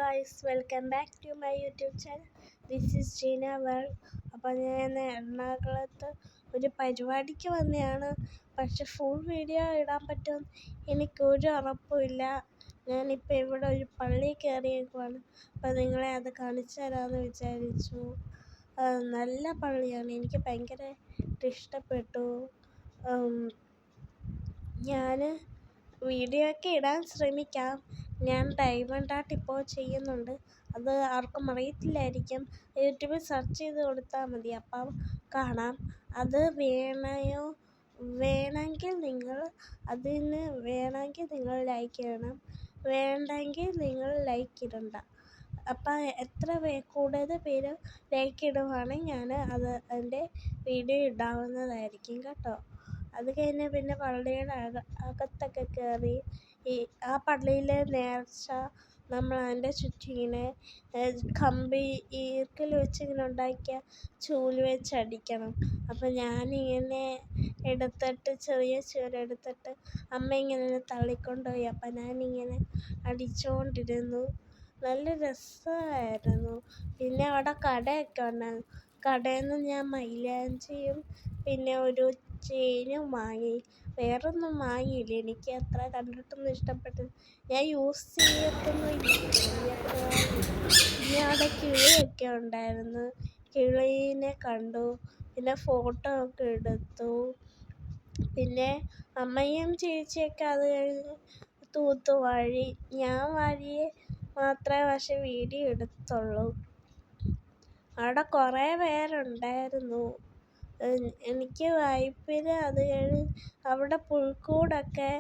Guys, welcome back to my YouTube channel. This is Jeena world. അപ്പോൾ ഞാൻ എറണാകുളത്ത് ഒരു പരിപാടിക്ക് വന്നതാണ്. പക്ഷെ ഫുൾ വീഡിയോ ഇടാൻ പറ്റുമെന്ന് എനിക്കൊരു ഉറപ്പുമില്ല. ഞാനിപ്പോൾ ഇവിടെ ഒരു പള്ളി കയറിയേക്കുവാണ്. അപ്പോൾ നിങ്ങളെ അത് കാണിച്ചു തരാമെന്ന് വിചാരിച്ചു. നല്ല പള്ളിയാണ്, എനിക്ക് ഭയങ്കരമായിട്ട് ഇഷ്ടപ്പെട്ടു. ഞാൻ വീഡിയോ ഒക്കെ ഇടാൻ ശ്രമിക്കാം. ഞാൻ ഡയമണ്ട് ആർട്ട് ഇപ്പോൾ ചെയ്യുന്നുണ്ട്. അത് ആർക്കും അറിയത്തില്ലായിരിക്കും. യൂട്യൂബിൽ സെർച്ച് ചെയ്ത് കൊടുത്താൽ മതി, അപ്പം കാണാം. അത് വേണമെങ്കിൽ നിങ്ങൾ ലൈക്ക് ചെയ്യണം, വേണ്ടെങ്കിൽ നിങ്ങൾ ലൈക്ക് ഇടണ്ട. അപ്പം കൂടുതൽ പേര് ലൈക്ക് ഇടുവാണെങ്കിൽ ഞാൻ അതിൻ്റെ വീഡിയോ ഇടാവുന്നതായിരിക്കും കേട്ടോ. അത് കഴിഞ്ഞ് പിന്നെ പള്ളിയുടെ അകത്തൊക്കെ കയറി ആ പള്ളിയിലെ നേർച്ച നമ്മൾ അതിൻ്റെ ചുറ്റും ഇങ്ങനെ ഈർക്കിൽ വെച്ച് ഇങ്ങനെ ഉണ്ടാക്കിയ ചൂല് വെച്ച് അടിക്കണം. അപ്പം ഞാനിങ്ങനെ ചെറിയ ചൂലെടുത്തിട്ട് അമ്മ ഇങ്ങനെ തള്ളിക്കൊണ്ടുപോയി. അപ്പം ഞാനിങ്ങനെ അടിച്ചുകൊണ്ടിരുന്നു. നല്ല രസമായിരുന്നു. പിന്നെ അവിടെ കടയൊക്കെ ഉണ്ടായിരുന്നു. കടയിൽ നിന്ന് ഞാൻ മൈലാഞ്ചിയും പിന്നെ ഒരു ചെയിനും വാങ്ങി. വേറൊന്നും വാങ്ങിയില്ല, എനിക്ക് അത്ര കണ്ടിട്ടൊന്നും ഇഷ്ടപ്പെട്ടു. ഞാൻ യൂസ് ചെയ്യത്തൊന്നുമില്ല. പിന്നെ അവിടെ കിളിയൊക്കെ ഉണ്ടായിരുന്നു, കിളീനെ കണ്ടു. പിന്നെ ഫോട്ടോ ഒക്കെ എടുത്തു. പിന്നെ അമ്മയും ചേച്ചിയൊക്കെ അത് കഴിഞ്ഞ് തൂത്തുവാരി. ഞാൻ വാരിയെ മാത്രമേ പക്ഷെ വീഡിയോ എടുത്തുള്ളൂ. അവിടെ കുറേ പേരുണ്ടായിരുന്നു. എനിക്ക് വായ്പിൽ അത് കഴിഞ്ഞ് അവിടെ പുൽക്കൂടൊക്കെ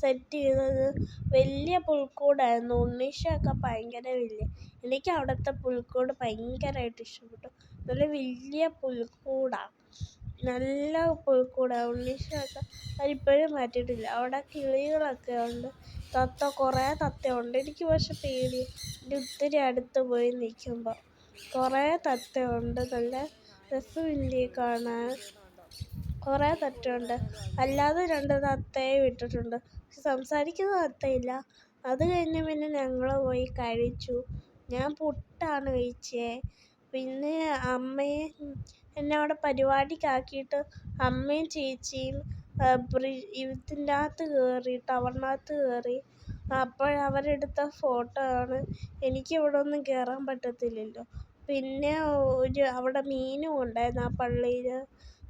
സെറ്റ് ചെയ്തത് വലിയ പുൽക്കൂടായിരുന്നു. ഉണ്ണീഷയൊക്കെ ഭയങ്കര വലിയ. എനിക്ക് അവിടുത്തെ പുൽക്കൂട് ഭയങ്കരമായിട്ട് ഇഷ്ടപ്പെട്ടു. നല്ല വലിയ പുൽക്കൂടാണ്, നല്ല പുൽക്കൂടാണ്. ഉണ്ണീഷയൊക്കെ അതിപ്പോഴും മാറ്റിയിട്ടില്ല. അവിടെ കിളികളൊക്കെ ഉണ്ട്, കുറേ തത്തയുണ്ട്. എനിക്ക് പക്ഷെ പേടി, ഒത്തിരി അടുത്ത് പോയി നിൽക്കുമ്പോൾ. കുറേ തത്തയുണ്ട്, നല്ല രസമില്ലേ കാണാൻ. കുറേ തത്തയുണ്ട്, അല്ലാതെ 2 തത്തയെ വിട്ടിട്ടുണ്ട്, സംസാരിക്കുന്ന തത്തയില്ല. അത് കഴിഞ്ഞ് പിന്നെ ഞങ്ങൾ പോയി കഴിച്ചു. ഞാൻ പുട്ടാണ് കഴിച്ചത്. പിന്നെ എന്നെ അവിടെ പരിപാടിക്കാക്കിയിട്ട് അമ്മയും ചേച്ചിയും ഇതിൻ്റെ അകത്ത് കയറി, ടവറിനകത്ത് കയറി. അവരെടുത്ത ഫോട്ടോ ആണ്. എനിക്കിവിടെ ഒന്നും കയറാൻ പറ്റത്തില്ലല്ലോ. പിന്നെ അവിടെ മീനും ഉണ്ടായിരുന്നു ആ പള്ളിയിൽ.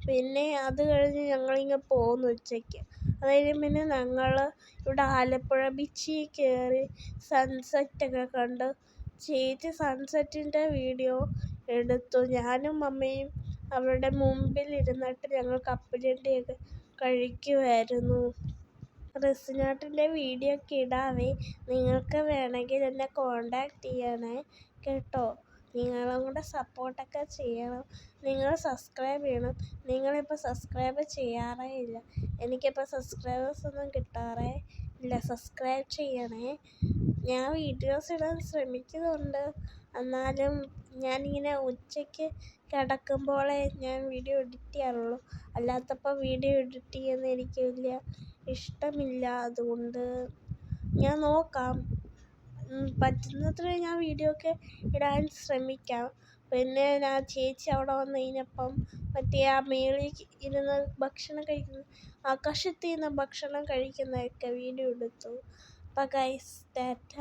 പിന്നെ അത് കഴിഞ്ഞ് ഞങ്ങളിങ്ങനെ പോന്നു ഉച്ചയ്ക്ക്. അത് കഴിഞ്ഞ് പിന്നെ ഞങ്ങൾ ഇവിടെ ആലപ്പുഴ ബീച്ചിൽ കയറി സൺസെറ്റൊക്കെ കണ്ട്. ചേച്ചി സൺസെറ്റിൻ്റെ വീഡിയോ എടുത്തു. ഞാനും അമ്മയും അവരുടെ മുമ്പിൽ ഇരുന്നിട്ട് ഞങ്ങൾ കപ്പലണ്ടിയൊക്കെ കഴിക്കുമായിരുന്നു. റെസിനാട്ടിൻ്റെ വീഡിയോ ഒക്കെ ഇടാവേ. നിങ്ങൾക്ക് വേണമെങ്കിൽ എന്നെ കോണ്ടാക്ട് ചെയ്യണേ കേട്ടോ. നിങ്ങളും കൂടെ സപ്പോർട്ടൊക്കെ ചെയ്യണം. നിങ്ങൾ സബ്സ്ക്രൈബ് ചെയ്യണം. നിങ്ങളിപ്പോൾ സബ്സ്ക്രൈബ് ചെയ്യാറേ ഇല്ല. എനിക്കിപ്പോൾ സബ്സ്ക്രൈബേഴ്സൊന്നും കിട്ടാറേ ഇല്ല. സബ്സ്ക്രൈബ് ചെയ്യണേ. ഞാൻ വീഡിയോസ് ഇടാൻ ശ്രമിക്കുന്നുണ്ട്, എന്നാലും ഞാനിങ്ങനെ ഉച്ചയ്ക്ക് കിടക്കുമ്പോഴേ ഞാൻ വീഡിയോ എഡിറ്റ് ചെയ്യാറുള്ളൂ. അല്ലാത്തപ്പോൾ വീഡിയോ എഡിറ്റ് ചെയ്യുന്നത് എനിക്ക് വലിയ ഇഷ്ടമില്ല. അതുകൊണ്ട് ഞാൻ നോക്കാം, പറ്റുന്നത്രയും ഞാൻ വീഡിയോ ഒക്കെ ഇടാൻ ശ്രമിക്കാം. പിന്നെ ഞാൻ ചേച്ചി അവിടെ വന്ന് കഴിഞ്ഞപ്പം ആ മേളിൽ ഇരുന്ന് ഭക്ഷണം കഴിക്കുന്ന, ആകാശത്തിൽ നിന്ന് ഭക്ഷണം കഴിക്കുന്നതൊക്കെ വീഡിയോ എടുത്തു. അപ്പോൾ ഗൈസ്, ടാറ്റ.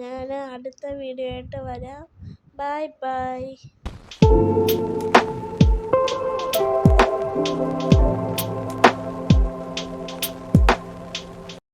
ഞാൻ അടുത്ത വീഡിയോ ആയിട്ട് വരാം. Bye bye.